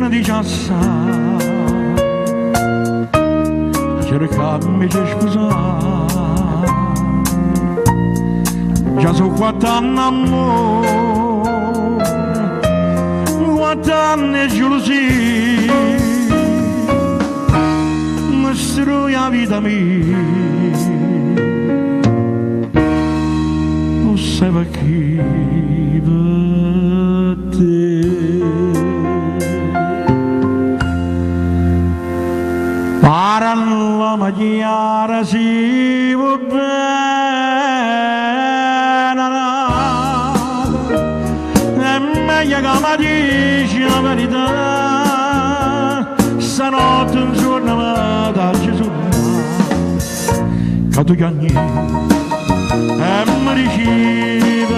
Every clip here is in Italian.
ne dice assai, cercammi di scusare, già sono 4 anni amore, 4 anni gelosia, mi strui la vita mia, non sai perché per te. Parlano chiara si va bene, è meglio che mi dici la verità, stanotte un giorno mi dà Gesù, che tu chiami e mi ricevi,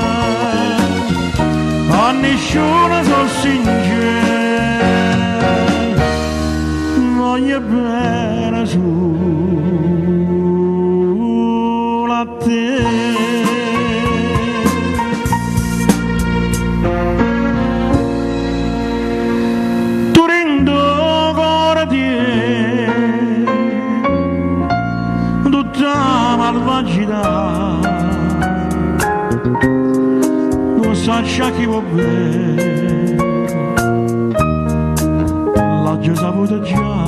a nessuno sono sincero, voglio bene solo a te. Tu rendo cuore di tutta malvagità, non sa chi vuol bene, l'ha già saputo già,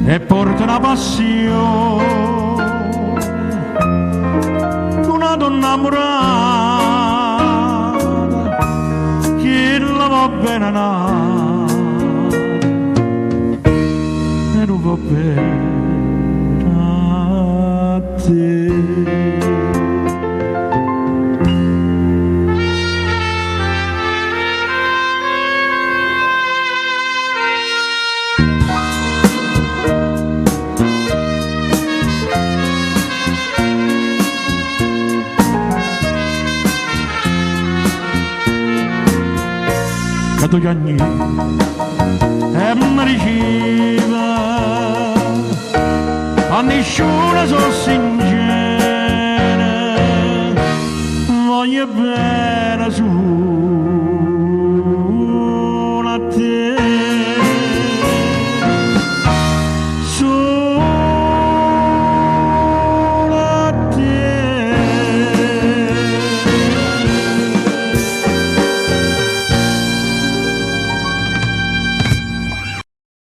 e porta una passione, una donna innamorata che la va bene e non va bene a te. Che tu chiami e mi riceve, a nessuno sono sincero, voglio bene su